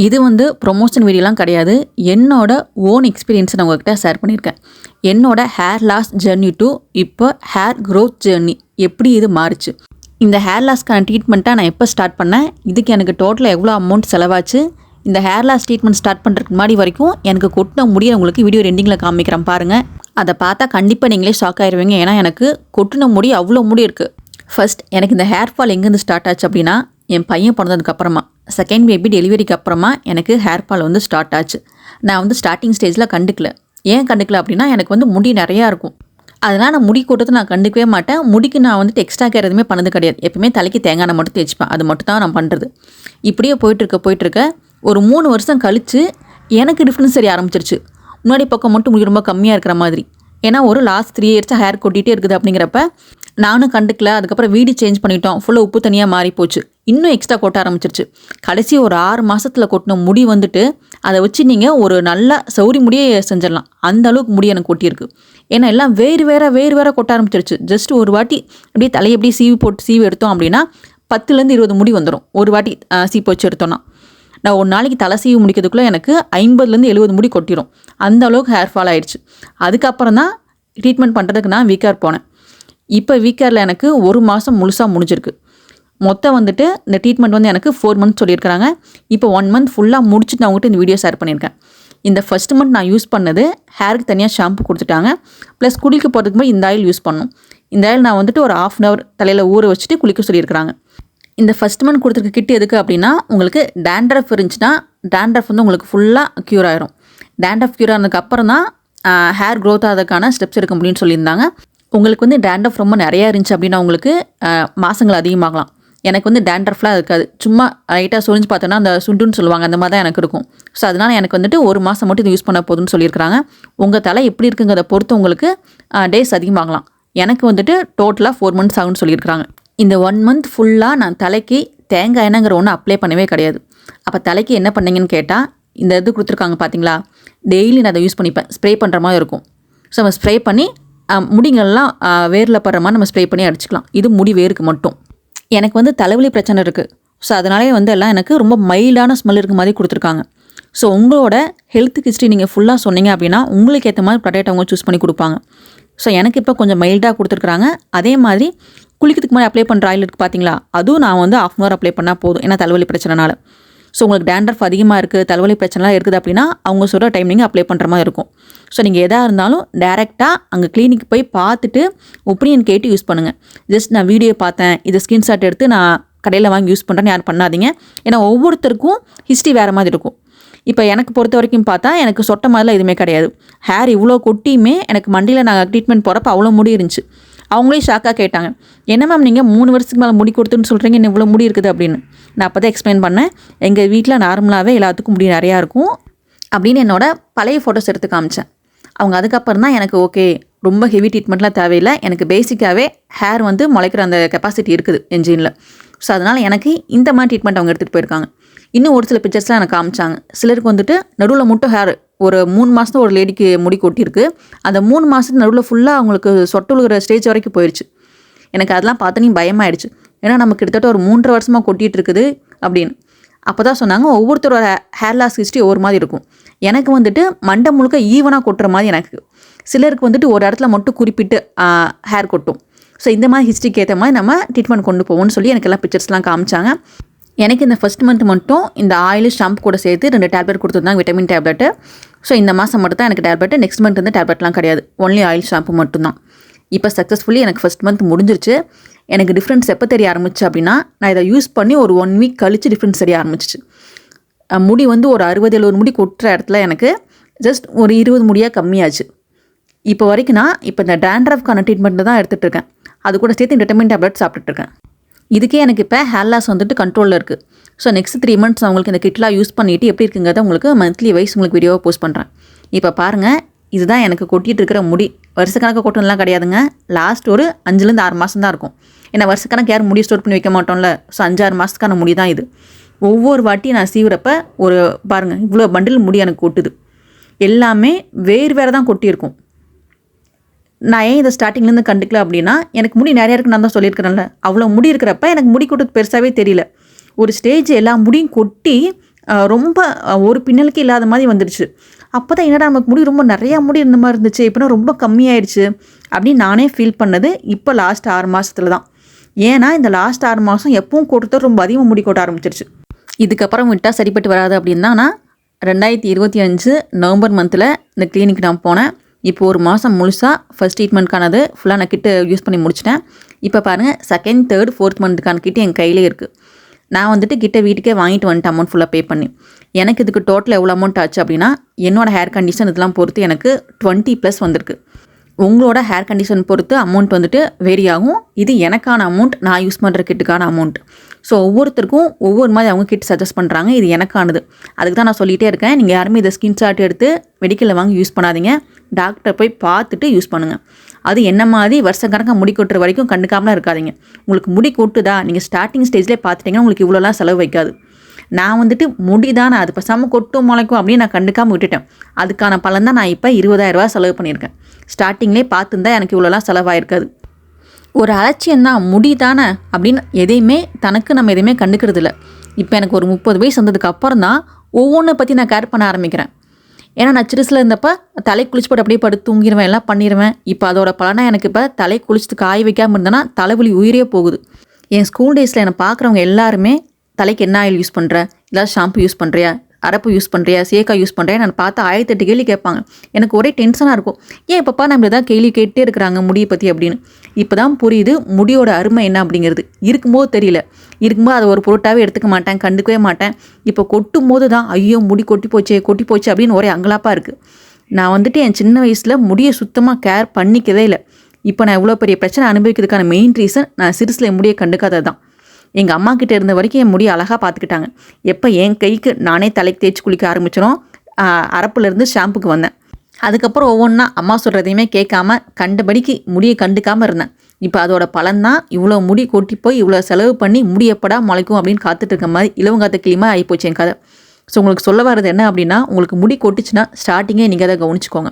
இது வந்து ப்ரொமோஷன் வீடியோலாம் கிடையாது. என்னோட ஓன் எக்ஸ்பீரியன்ஸை நான் உங்ககிட்ட ஷேர் பண்ணியிருக்கேன். என்னோட ஹேர் லாஸ் ஜர்னி டு இப்போ ஹேர் க்ரோத் ஜர்னி எப்படி இது மாறுச்சு. இந்த ஹேர் லாஸ்க்கான ட்ரீட்மெண்ட்டை நான் எப்போ ஸ்டார்ட் பண்ணேன், இதுக்கு எனக்கு டோட்டலாக எவ்வளோ அமௌண்ட் செலவாச்சு, இந்த ஹேர் லாஸ் ட்ரீட்மெண்ட் ஸ்டார்ட் பண்ணுறதுக்கு முன்னாடி வரைக்கும் எனக்கு கொட்டின முடிய உங்களுக்கு வீடியோ ரெண்டிங்கில் காமிக்கிறேன் பாருங்கள். அதை பார்த்தா கண்டிப்பாக நீங்களே ஷாக் ஆகிடுவீங்க. ஏன்னா எனக்கு கொட்டின முடி அவ்வளோ முடி இருக்குது. ஃபர்ஸ்ட் எனக்கு இந்த ஹேர் ஃபால் எங்கேருந்து ஸ்டார்ட் ஆச்சு அப்படின்னா, என் பையன் பிறந்ததுக்கப்புறமா செகண்ட் பேபி டெலிவரிக்கு அப்புறமா எனக்கு ஹேர் ஃபால் வந்து ஸ்டார்ட் ஆச்சு. நான் வந்து ஸ்டார்டிங் ஸ்டேஜில் கண்டுக்கல. ஏன் கண்டுக்கல அப்படின்னா, எனக்கு வந்து முடி நிறையா இருக்கும். அதனால் நான் முடி கொட்டத்தை நான் கண்டுக்கவே மாட்டேன். முடிக்கு நான் வந்துட்டு எக்ஸ்ட்ரா கேர் எதுவுமே பண்ணது கிடையாது. எப்பவுமே தலைக்கு தேங்காய் எண்ணெய் மட்டும் தேய்ச்சிப்பேன். அது மட்டும் தான் நான் பண்ணுறது. இப்படியே போயிட்டுருக்க ஒரு 3 வருஷம் கழித்து எனக்கு டிஃப்ரென்ஸ் தெரிய ஆரம்பிச்சிருச்சு. முன்னாடி பக்கம் மட்டும் முடி ரொம்ப கம்மியாக இருக்கிற மாதிரி. ஏன்னா ஒரு லாஸ்ட் 3 இயர்ஸாக ஹேர் கொட்டிகிட்டே இருக்குது. அப்படிங்கிறப்ப நானும் கண்டுக்கல. அதுக்கப்புறம் வீடு சேஞ்ச் பண்ணிட்டோம். ஃபுல்லாக உப்பு தனியாக மாறி போச்சு. இன்னும் எக்ஸ்ட்ரா கொட்ட ஆரம்பிச்சிருச்சு. கடைசி ஒரு 6 மாதத்தில் கொட்டின முடி வந்துட்டு அதை வச்சு நீங்கள் ஒரு நல்ல சௌரி முடியே செஞ்சிடலாம். அந்த அளவுக்கு முடி எனக்கு கொட்டியிருக்கு. ஏன்னா எல்லாம் வேறு வேறு கொட்ட ஆரம்பிச்சிருச்சு. ஜஸ்ட் ஒரு வாட்டி அப்படியே தலையை அப்படியே சீவி எடுத்தோம் அப்படின்னா 10லேருந்து 20 முடி வந்துடும். ஒரு வாட்டி சீப்பு வச்சு எடுத்தோன்னா. நான் ஒரு நாளைக்கு தலை சீவி முடிக்கிறதுக்குள்ளே எனக்கு 50லேருந்து 70 முடி கொட்டிடும். அந்த அளவுக்கு ஹேர் ஃபால் ஆகிடுச்சு. அதுக்கப்புறம் தான் ட்ரீட்மெண்ட் பண்ணுறதுக்கு நான் வீக்கார் போனேன். இப்போ வீக்காரில் எனக்கு 1 மாதம் முழுசாக முடிஞ்சிருக்கு. மொத்தம் வந்துட்டு இந்த ட்ரீட்மெண்ட் வந்து எனக்கு 4 மந்த்ஸ் சொல்லியிருக்கிறாங்க. இப்போ 1 மந்த் ஃபுல்லாக முடிச்சுட்டு நான் உங்கள்கிட்ட இந்த வீடியோ ஷேர் பண்ணியிருக்கேன். இந்த ஃபர்ஸ்ட் மந்த் நான் யூஸ் பண்ணது ஹேருக்கு தனியாக ஷாம்பு கொடுத்துட்டாங்க. ப்ளஸ் குளிக்க போகிறதுக்கு முன்னாடி இந்த ஆயில் யூஸ் பண்ணணும். இந்த ஆயில் நான் வந்துட்டு ஒரு 1/2 hour தலையில் ஊற வச்சுட்டு குளிக்க சொல்லியிருக்கிறாங்க. இந்த ஃபர்ஸ்ட் மந்த் கொடுத்துருக்க கிட் எதுக்கு அப்படின்னா, உங்களுக்கு டேண்ட்ரஃப் இருந்துச்சுன்னா டேண்ட்ரஃப் வந்து உங்களுக்கு ஃபுல்லாக க்யூர் ஆயிரும். டேண்ட்ரஃப் க்யூர் ஆனதுக்கப்புறம் தான் ஹேர் க்ரோத் ஆகிறதுக்கான ஸ்டெப்ஸ் எடுக்க முடியும்னு சொல்லியிருந்தாங்க. உங்களுக்கு வந்து டேண்ட்ரஃப் ரொம்ப நிறையா இருந்துச்சு அப்படின்னா உங்களுக்கு மாதங்கள் அதிகமாகலாம். எனக்கு வந்து டேண்ட்ரஃப்லாம் இருக்காது. சும்மா லைட்டாக சொரிஞ்சு பார்த்தோன்னா அந்த சுண்டுன்னு சொல்லுவாங்க, அந்த மாதிரி தான் எனக்கு இருக்கும். ஸோ அதனால் எனக்கு வந்துட்டு 1 மாதம் மட்டும் இது யூஸ் பண்ண போதுன்னு சொல்லியிருக்கிறாங்க. உங்கள் தலை எப்படி இருக்குங்கிறத பொறுத்து உங்களுக்கு டேஸ் அதிகமாகலாம். எனக்கு வந்துட்டு டோட்டலாக 4 மந்த்ஸ் ஆகும்னு சொல்லியிருக்கிறாங்க. இந்த 1 மந்த் ஃபுல்லாக நான் தலைக்கு தேங்காய் எண்ணெய்ங்கிற ஒன்று அப்ளை பண்ணவே கிடையாது. அப்போ தலைக்கு என்ன பண்ணீங்கன்னு கேட்டால், இந்த இது கொடுத்துருக்காங்க பார்த்தீங்களா, டெய்லி நான் அதை யூஸ் பண்ணிப்பேன். ஸ்ப்ரே பண்ணுற மாதிரி இருக்கும். ஸோ நம்ம ஸ்ப்ரே பண்ணி முடிங்கள்லாம் வேரில் படுற மாதிரி நம்ம ஸ்ப்ரே பண்ணி அடிச்சுக்கலாம். இது முடி வேருக்கு மட்டும். எனக்கு வந்து தலைவலி பிரச்சனை இருக்குது. ஸோ அதனாலே வந்து எல்லாம் எனக்கு ரொம்ப மைல்டான ஸ்மெல் இருக்க மாதிரி கொடுத்துருக்காங்க. ஸோ உங்களோட ஹெல்த் ஹிஸ்ட்ரி நீங்கள் ஃபுல்லாக சொன்னீங்க அப்படின்னா உங்களுக்கு ஏற்ற மாதிரி ப்ராடக்ட் அவங்க சூஸ் பண்ணி கொடுப்பாங்க. ஸோ எனக்கு இப்போ கொஞ்சம் மைல்டாக கொடுத்துருக்குறாங்க. அதே மாதிரி குளிக்கிறதுக்கு முன்னாடி அப்ளை பண்ணுற ஆயில் இருக்குது பார்த்தீங்களா, அதுவும் நான் வந்து 1/2 hour அப்ளை பண்ணால் போதும். ஏன்னா தலைவலி பிரச்சனைனால. ஸோ உங்களுக்கு டேண்ட்ரஃப் அதிகமாக இருக்குது, தலைவலி பிரச்சனைலாம் இருக்குது அப்படின்னா அவங்க சொல்கிற டைம் நீங்கள் அப்ளை பண்ணுற மாதிரி இருக்கும். ஸோ நீங்கள் எதாக இருந்தாலும் டேரெக்டாக அங்கே கிளினிக் போய் பார்த்துட்டு ஒப்பீனியன் கேட்டு யூஸ் பண்ணுங்கள். ஜஸ்ட் நான் வீடியோ பார்த்தேன், இதை ஸ்க்ரீன்ஷாட் எடுத்து நான் கடையில் வாங்கி யூஸ் பண்ணுறேன்னு யாரும் பண்ணாதீங்க. ஏன்னா ஒவ்வொருத்தருக்கும் ஹிஸ்ட்ரி வேறு மாதிரி இருக்கும். இப்போ எனக்கு பொறுத்த வரைக்கும் பார்த்தா எனக்கு சொட்ட மாதிரிலாம் எதுவுமே கிடையாது. ஹேர் இவ்வளோ கொட்டியுமே எனக்கு மண்டியில் நான் ட்ரீட்மெண்ட் போகிறப்ப அவ்வளோ முடி இருந்துச்சு. அவங்களே ஷாக்காக கேட்டாங்க, என்ன மேம் நீங்கள் 3 வருஷத்துக்கு மேலே முடி கொடுத்துன்னு சொல்கிறீங்க, இன்னும் இவ்வளோ முடி இருக்குது அப்படின்னு. நான் அப்போ தான் எக்ஸ்பிளைன் பண்ணேன், எங்கள் வீட்டில் நார்மலாகவே எல்லாத்துக்கும் முடி நிறையா இருக்கும் அப்படின்னு என்னோட பழைய ஃபோட்டோஸ் எடுத்து காமிச்சேன். அவங்க அதுக்கப்புறம் தான் எனக்கு ஓகே, ரொம்ப ஹெவி ட்ரீட்மெண்ட்லாம் தேவையில்லை, எனக்கு பேசிக்காகவே ஹேர் வந்து முளைக்கிற அந்த கெப்பாசிட்டி இருக்குது என்ஜினில். ஸோ அதனால் எனக்கு இந்த மாதிரி ட்ரீட்மெண்ட் அவங்க எடுத்துகிட்டு போயிருக்காங்க. இன்னும் ஒரு சில பிக்சர்ஸ்லாம் எனக்கு காமிச்சாங்க. சிலருக்கு வந்துட்டு நடுவில் மட்டும் ஹேர் ஒரு 3 மாதம் ஒரு லேடிக்கு முடி கொட்டியிருக்கு. அந்த 3 மாதத்துக்கு நடுவில் ஃபுல்லாக அவங்களுக்கு சொட்டு விழுகிற ஸ்டேஜ் வரைக்கும் போயிடுச்சு. எனக்கு அதெல்லாம் பார்த்தோன்னே பயமாயிடுச்சு. ஏன்னா நமக்கு கிட்டத்தட்ட ஒரு 3.5 வருஷமாக கொட்டிகிட்டு இருக்குது அப்படின்னு. அப்போ தான் சொன்னாங்க, ஒவ்வொருத்தரோட ஹேர் லாஸ் ஹிஸ்ட்ரி ஒவ்வொரு மாதிரி இருக்கும். எனக்கு வந்துட்டு மண்டை முழுக்க ஈவனாக கொட்டுற மாதிரி எனக்கு. சிலருக்கு வந்துட்டு ஒரு இடத்துல மட்டும் குறிப்பிட்டு ஹேர் கொட்டும். ஸோ இந்த மாதிரி ஹிஸ்ட்ரிக்கு ஏற்ற மாதிரி நம்ம ட்ரீட்மெண்ட் கொண்டு போவோம்னு சொல்லி எனக்கு எல்லாம் பிக்சர்ஸ்லாம் காமிச்சாங்க. எனக்கு இந்த ஃபர்ஸ்ட் மந்த் மட்டும் இந்த ஆயில் ஷாம்பு கூட சேர்த்து 2 டேப்லெட் கொடுத்துருந்தாங்க, விட்டமின் டேப்லெட்டு. ஸோ இந்த மாதம் மட்டும் தான் எனக்கு டேப்லெட்டு. நெக்ஸ்ட் மந்த் வந்து டேப்லெட்லாம் கிடையாது, ஒன்லி ஆயில் ஷாம்பு மட்டும்தான். இப்போ சக்ஸஸ்ஃபுல்லி எனக்கு ஃபர்ஸ்ட் மந்த் முடிஞ்சிருச்சு. எனக்கு டிஃப்ரென்ஸ் எப்போ தெரிய ஆரம்பிச்சு அப்படின்னா, நான் இதை யூஸ் பண்ணி ஒரு 1 வீக் கழித்து டிஃப்ரென்ஸ் தெரிய ஆரம்பிச்சிச்சு. முடி வந்து ஒரு 60-70 முடி கொட்டுற இடத்துல எனக்கு ஜஸ்ட் ஒரு 20 முடியாக கம்மியாச்சு. இப்போ வரைக்கும் நான் இப்போ இந்த டேண்ட்ரஃப்கான ட்ரீட்மெண்ட் தான் எடுத்துகிட்டு இருக்கேன். அது கூட சேர்த்து விட்டமின் டேப்லெட் சாப்பிட்டுட்ருக்கேன். இதுக்கே எனக்கு இப்போ ஹேர் லாஸ் வந்துட்டு கண்ட்ரோலில் இருக்குது. ஸோ நெக்ஸ்ட் 3 மந்த்ஸ் நான் உங்களுக்கு இந்த கிட்லாம் யூஸ் பண்ணிவிட்டு எப்படி இருக்குங்கிறத உங்களுக்கு மந்த்லி வைஸ் உங்களுக்கு வீடியோவை போஸ்ட் பண்ணுறேன். இப்போ பாருங்கள், இதுதான் எனக்கு கொட்டிகிட்டு இருக்கிற முடி. வருஷக்கணக்காக கொட்டணும்லாம் கிடையாதுங்க. லாஸ்ட் ஒரு 5லேருந்து 6 மாதம் தான் இருக்கும். ஏன்னா வருஷக்கணக்கு யாரும் முடி ஸ்டோர் பண்ணி வைக்க மாட்டோம்ல. ஸோ 5-6 மாதத்துக்கான முடி தான் இது. ஒவ்வொரு வாட்டி நான் சீவுறப்ப ஒரு பாருங்கள், இவ்வளோ பண்டில் முடி எனக்கு கொட்டுது. எல்லாமே வேறு தான் கொட்டியிருக்கும். நான் ஏன் இதை ஸ்டார்டிங்லேருந்து கண்டுக்கல அப்படின்னா, எனக்கு முடி நிறையா இருக்குன்னு நான் தான் சொல்லியிருக்கிறேன்ல. அவ்வளோ முடி இருக்கிறப்ப எனக்கு முடி கொட்டுறது பெருசாகவே தெரியல. ஒரு ஸ்டேஜ் எல்லா முடியும் கொட்டி ரொம்ப ஒரு பின்னலுக்கு இல்லாத மாதிரி வந்துடுச்சு. அப்போ தான் என்னடா நமக்கு முடி ரொம்ப நிறையா முடி இருந்த மாதிரி இருந்துச்சு, இப்போனா ரொம்ப கம்மியாயிடுச்சு அப்படின்னு நானே ஃபீல் பண்ணது இப்போ லாஸ்ட் 6 மாதத்துல தான். ஏன்னா இந்த லாஸ்ட் 6 மாதம் எப்பவும் கொட்டுறது ரொம்ப அதிகமாக முடி கொட்ட ஆரம்பிச்சிருச்சு. இதுக்கப்புறம் விட்டால் சரிப்பட்டு வராது அப்படின்னு தான் நான் 2025 நவம்பர் மந்தில் இந்த கிளினிக் நான் போனேன். இப்போ ஒரு மாதம் முழுசாக ஃபர்ஸ்ட் ட்ரீட்மெண்ட்கானது ஃபுல்லாக நான் கிட்ட யூஸ் பண்ணி முடிச்சிட்டேன். இப்போ பாருங்கள் செகண்ட், தேர்ட், ஃபோர்த் மந்த்துக்கான கிட்ட என் கையிலே இருக்குது. நான் வந்துட்டு கிட்ட வீட்டுக்கே வாங்கிட்டு வந்துட்டேன் அமௌண்ட் ஃபுல்லாக பே பண்ணி. எனக்கு இதுக்கு டோட்டல் எவ்வளோ அமௌண்ட் ஆச்சு அப்படின்னா என்னோடய ஹேர் கண்டிஷன் இதெல்லாம் பொறுத்து எனக்கு 20+ வந்திருக்கு. உங்களோட ஹேர் கண்டிஷன் பொறுத்து அமௌண்ட் வந்துட்டு வேரி ஆகும். இது எனக்கான அமௌண்ட், நான் யூஸ் பண்ணுற கிட்டுக்கான அமௌண்ட். ஸோ ஒவ்வொருத்தருக்கும் ஒவ்வொரு மாதிரி அவங்க கிட் சஜஸ்ட் பண்ணுறாங்க. இது எனக்கானது. அதுக்கு தான் நான் சொல்லிகிட்டே இருக்கேன், நீங்கள் யாருமே இதை ஸ்கிரீன்ஷாட் எடுத்து மெடிக்கலில் வாங்கி யூஸ் பண்ணாதீங்க. டாக்டரை போய் பார்த்துட்டு யூஸ் பண்ணுங்கள். அது என்ன மாதிரி வருஷக்கணக்காக முடி கொட்டுற வரைக்கும் கண்டுக்காமலாம் இருக்காதிங்க. உங்களுக்கு முடி கொட்டுதா, நீங்கள் ஸ்டார்டிங் ஸ்டேஜ்லேயே பார்த்துட்டிங்கன்னா உங்களுக்கு இவ்வளோலாம் செலவு வைக்காது. நான் வந்துட்டு முடி தான், அது பேசாமல் கொட்டும் முளைக்கும் அப்படின்னு நான் கண்டுக்காமல் விட்டுட்டேன். அதுக்கான பலன் தான் நான் இப்போ 20,000 செலவு பண்ணியிருக்கேன். ஸ்டார்டிங்லேயே பார்த்துருந்தா எனக்கு இவ்வளோலாம் செலவாயிருக்காது. ஒரு அலட்சியம்தான், முடி தானே அப்படின்னு எதையுமே தனக்கு நம்ம எதையுமே கண்டுக்கிறது இல்லை. இப்போ எனக்கு ஒரு 30 வயசு வந்ததுக்கு அப்புறம் தான் ஒவ்வொன்றை பற்றி நான் கேர் பண்ண ஆரம்பிக்கிறேன். ஏன்னா நான் சிறுசில் இருந்தப்போ தலை குளிச்சு போட்டு அப்படியே படுத்து தூங்கிடுவேன், எல்லாம் பண்ணிடுவேன். இப்போ அதோட பலனாக எனக்கு இப்போ தலை குளிச்சுட்டு காய வைக்காமல் இருந்தேன்னா தலைவலி உயிரே போகுது. என் ஸ்கூல் டேஸில் என்னை பார்க்குறவங்க எல்லாருமே தலைக்கு என்ன ஆயில் யூஸ் பண்ணுற, இல்லை ஷாம்பு யூஸ் பண்ணுறியா, அரப்பு யூஸ் பண்ணுறியா, சேக்காய் யூஸ் பண்ணுறியா, நான் பார்த்து 1008 கேள்வி கேட்பாங்க. எனக்கு ஒரே டென்ஷனாக இருக்கும். ஏன் இப்பப்பா நம்ம எதாவது கேள்வி கேட்டே இருக்கிறாங்க முடியை பற்றி அப்படின்னு. இப்போ தான் புரியுது முடியோட அருமை என்ன அப்படிங்கிறது. இருக்கும்போது தெரியல, இருக்கும்போது அதை ஒரு பொருட்டாகவே எடுத்துக்க மாட்டேன், கண்டுக்கவே மாட்டேன். இப்போ கொட்டும் போது தான் ஐயோ முடி கொட்டி போச்சு அப்படின்னு ஒரே அங்கலாப்பாக இருக்குது. நான் வந்துட்டு என் சின்ன வயசில் முடியை சுத்தமாக கேர் பண்ணிக்கவே இல்லை. இப்போ நான் இவ்வளோ பெரிய பிரச்சனை அனுபவிக்கிறதுக்கான மெயின் ரீசன் நான் சிறுசில் முடியை கண்டுக்காதது தான். எங்கள் அம்மா கிட்டே இருந்த வரைக்கும் என் முடியை அழகாக பார்த்துக்கிட்டாங்க. எப்போ என் கைக்கு நானே தலைக்கு தேய்ச்சி குளிக்க ஆரம்பிச்சிடும், அரப்புலேருந்து ஷாம்புக்கு வந்தேன். அதுக்கப்புறம் ஒவ்வொன்றா அம்மா சொல்கிறதையுமே கேட்காம கண்டபடிக்கு முடியை கண்டுக்காமல் இருந்தேன். இப்போ அதோட பலன்தான் இவ்வளோ முடி கொட்டி போய் இவ்வளோ செலவு பண்ணி முடி எப்படா முளைக்கும் அப்படின்னு காத்துட்டு இருக்க மாதிரி இலவங்காத்த கிளிமா ஆகிப்போச்சு என் கதை. ஸோ உங்களுக்கு சொல்ல வர்றது என்ன அப்படின்னா, உங்களுக்கு முடி கொட்டுச்சுன்னா ஸ்டார்டிங்கே நீங்கள் அதை கவனிச்சுக்கோங்க.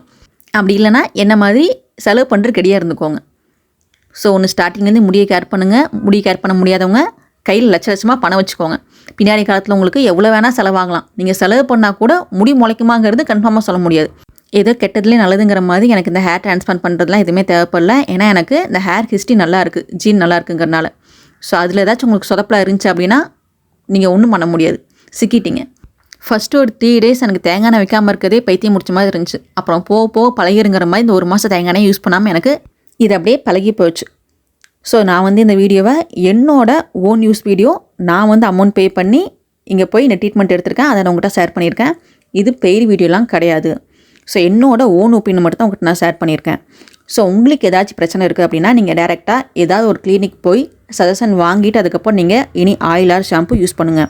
அப்படி இல்லைனா என்ன மாதிரி செலவு பண்ணுறது ரெடியாக இருந்துக்கோங்க. ஸோ ஒன்று ஸ்டார்டிங்லேருந்து முடியை கேர் பண்ணுங்கள். முடியை கேர் பண்ண முடியாதவங்க கையில் லட்சமாக பணம் வச்சுக்கோங்க. பின்னாடி காலத்தில் உங்களுக்கு எவ்வளோ வேணால் செலவாகலாம். நீங்கள் செலவு பண்ணால் கூட முடி முளைக்குமாங்கிறது கன்ஃபார்மாக சொல்ல முடியாது. ஏதோ கெட்டதுலேயே நல்லதுங்கிற மாதிரி எனக்கு இந்த ஹேர் டிரான்ஸ்பிளான்ட் பண்ணுறதுலாம் எதுவுமே தேவைப்படல. ஏன்னா எனக்கு இந்த ஹேர் ஹிஸ்ட்ரி நல்லா இருக்குது, ஜீன் நல்லா இருக்குங்கிறனால. ஸோ அதில் ஏதாச்சும் உங்களுக்கு சொதப்பலாக இருந்துச்சு அப்படின்னா நீங்கள் ஒன்றும் பண்ண முடியாது, சிக்கிட்டீங்க. ஃபஸ்ட்டு ஒரு 3 days எனக்கு தேங்காய் எண்ணெய் வைக்காமல் இருக்கிறதே பைத்தியம் முடிச்ச மாதிரி இருந்துச்சு. அப்புறம் போக பழகிருங்கிற மாதிரி இந்த 1 மாதம் தேங்காய் எண்ணெய் யூஸ் பண்ணாமல் எனக்கு இது அப்படியே பழகி போச்சு. ஸோ நான் இந்த வீடியோவை என்னோட ஓன் யூஸ் வீடியோ, நான் அமௌண்ட் பே பண்ணி இங்கே போய் இந்த ட்ரீட்மெண்ட் எடுத்திருக்கேன், அதை நான் உங்கள்கிட்ட ஷேர் பண்ணியிருக்கேன். இது பெய்டு வீடியோலாம் கிடையாது. ஸோ என்னோட ஓன் ஒப்பீனியன் மட்டும் தான் உங்கள்கிட்ட நான் ஷேர் பண்ணியிருக்கேன். ஸோ உங்களுக்கு ஏதாச்சும் பிரச்சனை இருக்குது அப்படின்னா நீங்கள் டேரெக்டாக ஏதாவது ஒரு கிளினிக் போய் சஜஷன் வாங்கிட்டு அதுக்கப்புறம் நீங்கள் இனி ஆயில் ஆர் ஷாம்பு யூஸ் பண்ணுங்கள்.